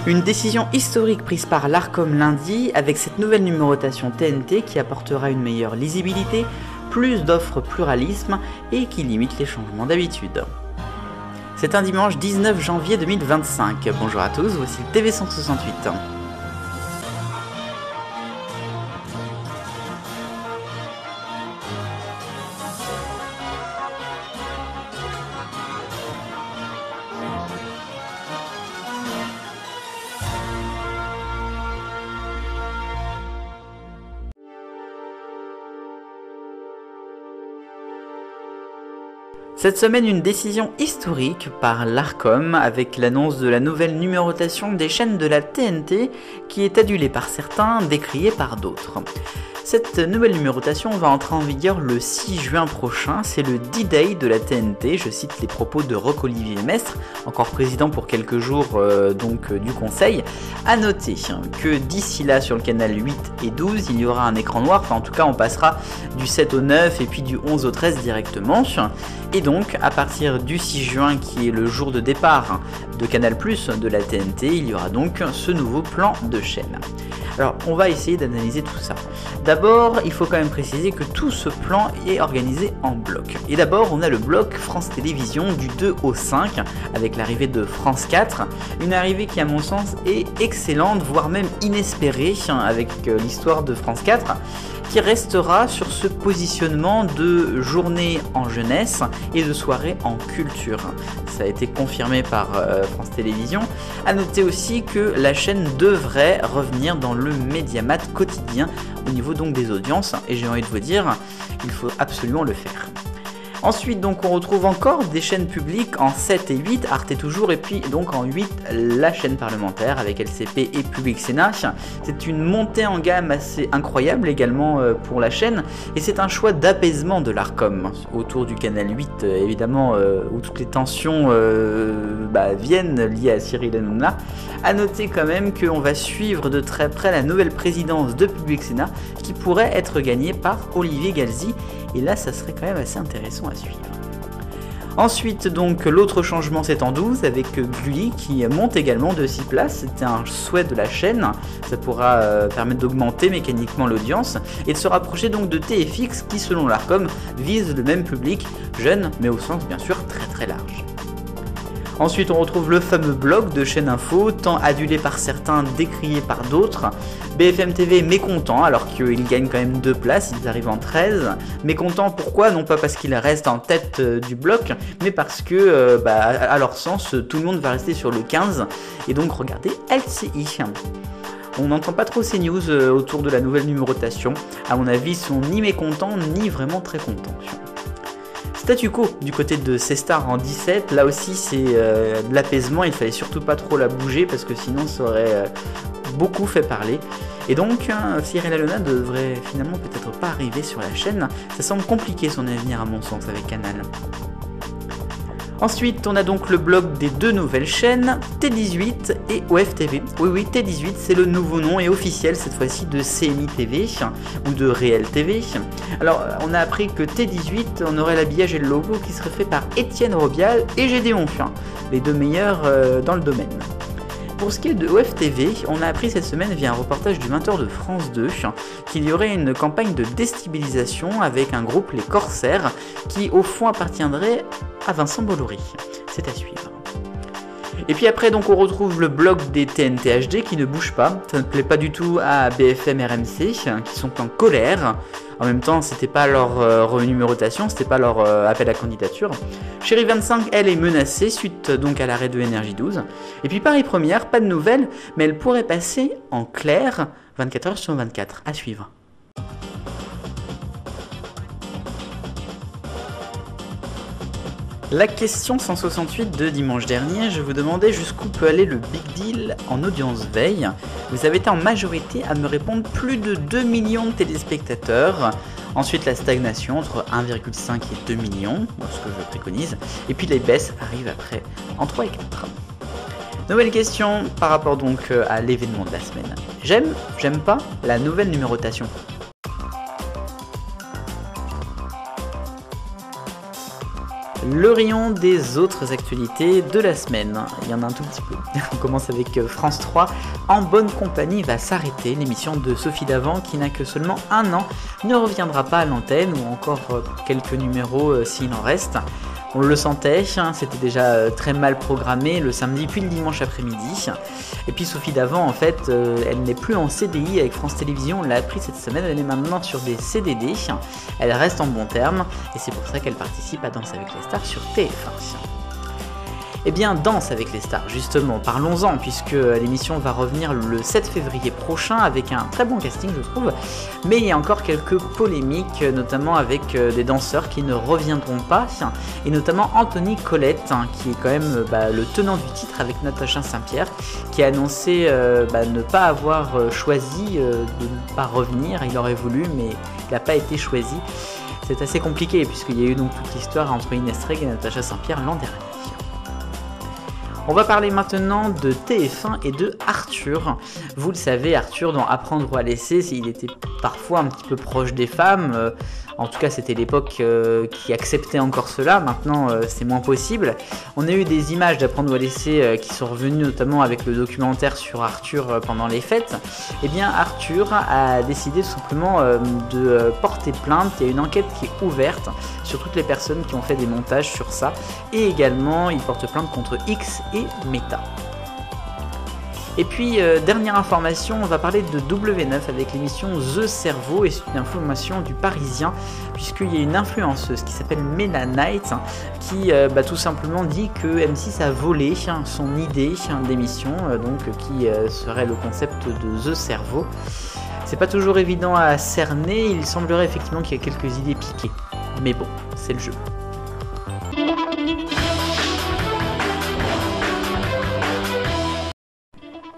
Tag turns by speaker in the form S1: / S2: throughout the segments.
S1: Une décision historique prise par l'Arcom lundi avec cette nouvelle numérotation TNT qui apportera une meilleure lisibilité, plus d'offres pluralisme et qui limite les changements d'habitude. C'est un dimanche 19 janvier 2025. Bonjour à tous, voici le TV 168. Cette semaine, une décision historique par l'Arcom avec l'annonce de la nouvelle numérotation des chaînes de la TNT qui est adulée par certains, décriée par d'autres. Cette nouvelle numérotation va entrer en vigueur le 6 juin prochain, c'est le D-Day de la TNT, je cite les propos de Roch-Olivier Mestre, encore président pour quelques jours du conseil. A noter que d'ici là sur le canal 8 et 12 il y aura un écran noir, enfin en tout cas on passera du 7 au 9 et puis du 11 au 13 directement. Et donc à partir du 6 juin qui est le jour de départ de Canal+ de la TNT, il y aura donc ce nouveau plan de chaîne. Alors on va essayer d'analyser tout ça. D'abord il faut quand même préciser que tout ce plan est organisé en blocs. Et d'abord on a le bloc France Télévisions du 2 au 5 avec l'arrivée de France 4. Une arrivée qui à mon sens est excellente, voire même inespérée avec l'histoire de France 4, qui restera sur ce positionnement de journée en jeunesse et de soirée en culture. Ça a été confirmé par France Télévisions. A noter aussi que la chaîne devrait revenir dans le Mediamat quotidien au niveau donc des audiences, et j'ai envie de vous dire, il faut absolument le faire. Ensuite donc on retrouve encore des chaînes publiques en 7 et 8, Arte toujours, et puis donc en 8 la chaîne parlementaire avec LCP et Public Sénat. C'est une montée en gamme assez incroyable également pour la chaîne, et c'est un choix d'apaisement de l'Arcom autour du canal 8 évidemment où toutes les tensions viennent liées à Cyril Hanouna. A noter quand même qu'on va suivre de très près la nouvelle présidence de Public Sénat qui pourrait être gagnée par Olivier Galzi, et là ça serait quand même assez intéressant à suivre. Ensuite donc l'autre changement c'est en 12 avec Gulli qui monte également de 6 places, c'était un souhait de la chaîne, ça pourra permettre d'augmenter mécaniquement l'audience et de se rapprocher donc de TFX qui selon l'Arcom vise le même public, jeune mais au sens bien sûr très large. Ensuite, on retrouve le fameux blog de chaîne info, tant adulé par certains, décrié par d'autres. BFM TV mécontent, alors qu'ils gagnent quand même 2 places, ils arrivent en 13. Mécontent pourquoi? Non pas parce qu'ils restent en tête du bloc, mais parce que, à leur sens, tout le monde va rester sur le 15. Et donc, regardez LCI. On n'entend pas trop ces news autour de la nouvelle numérotation. À mon avis, ils sont ni mécontents, ni vraiment très contents. Statu quo du côté de C-Star en 17, là aussi c'est de l'apaisement, il fallait surtout pas trop la bouger parce que sinon ça aurait beaucoup fait parler. Et donc Cyril Hanouna devrait finalement peut-être pas arriver sur la chaîne, ça semble compliqué son avenir à mon sens avec Canal. Ensuite, on a donc le bloc des 2 nouvelles chaînes, T18 et OFTV. Oui, T18, c'est le nouveau nom et officiel cette fois-ci de CMI TV ou de Réel TV. Alors, on a appris que T18, on aurait l'habillage et le logo qui serait fait par Étienne Robial et Gédéon Fien, les 2 meilleurs dans le domaine. Pour ce qui est de OFTV, on a appris cette semaine via un reportage du 20h de France 2 qu'il y aurait une campagne de déstabilisation avec un groupe, les Corsaires, qui au fond appartiendrait à Vincent Bolloré. C'est à suivre. Et puis après donc on retrouve le bloc des TNT HD qui ne bouge pas, ça ne plaît pas du tout à BFM RMC qui sont en colère. En même temps c'était pas leur renumérotation, c'était pas leur appel à candidature. Chérie 25 elle est menacée suite donc à l'arrêt de Énergie 12. Et puis Paris Première, pas de nouvelles, mais elle pourrait passer en clair 24h/24, à suivre. La question 168 de dimanche dernier, je vous demandais jusqu'où peut aller le big deal en audience veille. Vous avez été en majorité à me répondre plus de 2 millions de téléspectateurs. Ensuite la stagnation entre 1,5 et 2 millions, ce que je préconise. Et puis les baisses arrivent après en 3 et 4. Nouvelle question par rapport donc à l'événement de la semaine. J'aime pas la nouvelle numérotation. Le rayon des autres actualités de la semaine, il y en a un tout petit peu. On commence avec France 3. En bonne compagnie va s'arrêter. L'émission de Sophie Davant, qui n'a que seulement 1 an, ne reviendra pas à l'antenne, ou encore quelques numéros s'il en reste. On le sentait, c'était déjà très mal programmé le samedi puis le dimanche après-midi. Et puis Sophie Davant, en fait, elle n'est plus en CDI avec France Télévisions, on l'a appris cette semaine, elle est maintenant sur des CDD. Elle reste en bon terme et c'est pour ça qu'elle participe à Danse avec les stars sur TF1. Eh bien, Danse avec les stars, justement, parlons-en, puisque l'émission va revenir le 7 février prochain avec un très bon casting, je trouve. Mais il y a encore quelques polémiques, notamment avec des danseurs qui ne reviendront pas, et notamment Anthony Colette, qui est quand même le tenant du titre avec Natacha Saint-Pierre, qui a annoncé ne pas avoir choisi de ne pas revenir. Il aurait voulu, mais il n'a pas été choisi. C'est assez compliqué, puisqu'il y a eu donc toute l'histoire entre Inès Reg et Natacha Saint-Pierre l'an dernier. On va parler maintenant de TF1 et de Arthur. Vous le savez, Arthur, dans Apprendre ou à laisser, il était parfois un petit peu proche des femmes. En tout cas, c'était l'époque qui acceptait encore cela. Maintenant, c'est moins possible. On a eu des images d'Apprendre ou à laisser qui sont revenues notamment avec le documentaire sur Arthur pendant les fêtes. Eh bien, Arthur a décidé tout simplement de porter plainte. Il y a une enquête qui est ouverte sur toutes les personnes qui ont fait des montages sur ça. Et également, il porte plainte contre X et Meta. Et puis, dernière information, on va parler de W9 avec l'émission The Cerveau, et c'est une information du Parisien, puisqu'il y a une influenceuse qui s'appelle Mela Knight, qui tout simplement dit que M6 a volé son idée d'émission, qui serait le concept de The Cerveau. C'est pas toujours évident à cerner, il semblerait effectivement qu'il y a quelques idées piquées, mais bon, c'est le jeu.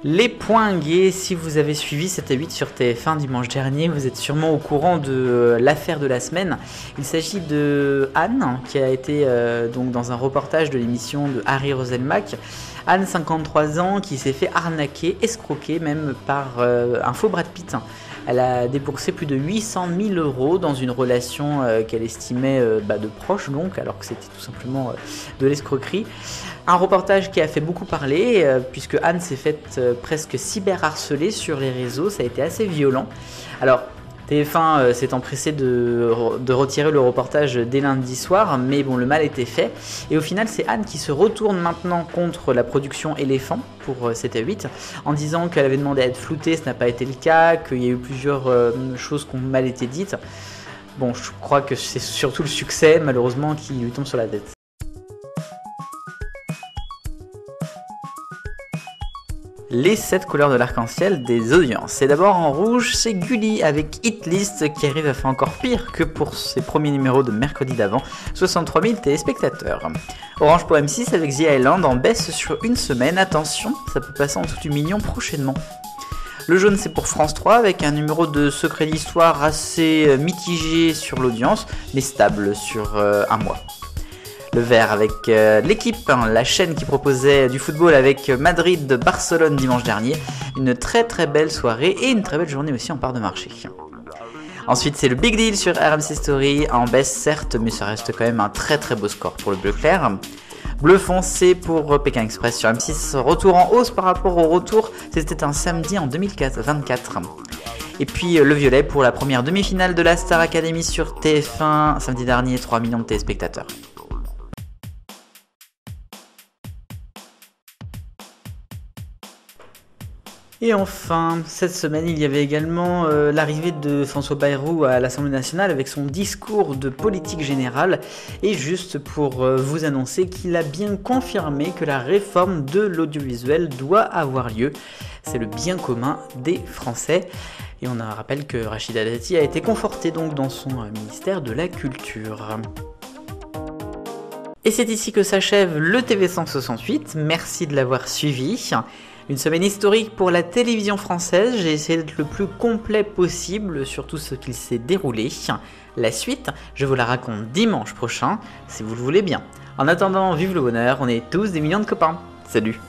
S1: Les points gays, si vous avez suivi 7 à 8 sur TF1 dimanche dernier, vous êtes sûrement au courant de l'affaire de la semaine. Il s'agit de Anne, qui a été dans un reportage de l'émission de Harry Roselmack. Anne, 53 ans, qui s'est fait arnaquer, escroquer même par un faux Brad Pitt. Elle a déboursé plus de 800 000 € dans une relation qu'elle estimait de proche, donc, alors que c'était tout simplement de l'escroquerie. Un reportage qui a fait beaucoup parler, puisque Anne s'est faite presque cyberharcelée sur les réseaux, ça a été assez violent. Alors, TF1 s'est empressé de retirer le reportage dès lundi soir, mais bon, le mal était fait. Et au final, c'est Anne qui se retourne maintenant contre la production Éléphant pour 7 à 8, en disant qu'elle avait demandé à être floutée, ce n'a pas été le cas, qu'il y a eu plusieurs choses qui ont mal été dites. Bon, je crois que c'est surtout le succès, malheureusement, qui lui tombe sur la tête. Les 7 couleurs de l'arc-en-ciel des audiences. Et d'abord en rouge, c'est Gulli avec Hit List qui arrive à faire encore pire que pour ses premiers numéros de mercredi d'avant, 63 000 téléspectateurs. Orange pour M6 avec The Island en baisse sur une semaine, attention, ça peut passer en dessous du million prochainement. Le jaune c'est pour France 3 avec un numéro de Secret d'Histoire assez mitigé sur l'audience, mais stable sur un mois. Le vert avec l'équipe, la chaîne qui proposait du football avec Madrid-Barcelone dimanche dernier. Une très très belle soirée et une très belle journée aussi en part de marché. Ensuite c'est le Big Deal sur RMC Story, en baisse certes, mais ça reste quand même un très très beau score pour le bleu clair. Bleu foncé pour Pékin Express sur M6, retour en hausse par rapport au retour, c'était un samedi en 2024. Et puis le violet pour la première demi-finale de la Star Academy sur TF1, samedi dernier, 3 millions de téléspectateurs. Et enfin, cette semaine, il y avait également l'arrivée de François Bayrou à l'Assemblée nationale avec son discours de politique générale. Et juste pour vous annoncer qu'il a bien confirmé que la réforme de l'audiovisuel doit avoir lieu. C'est le bien commun des Français. Et on rappelle que Rachida Dati a été confortée donc dans son ministère de la Culture. Et c'est ici que s'achève le TV168. Merci de l'avoir suivi. Une semaine historique pour la télévision française, j'ai essayé d'être le plus complet possible sur tout ce qu'il s'est déroulé. La suite, je vous la raconte dimanche prochain, si vous le voulez bien. En attendant, vive le bonheur, on est tous des millions de copains. Salut!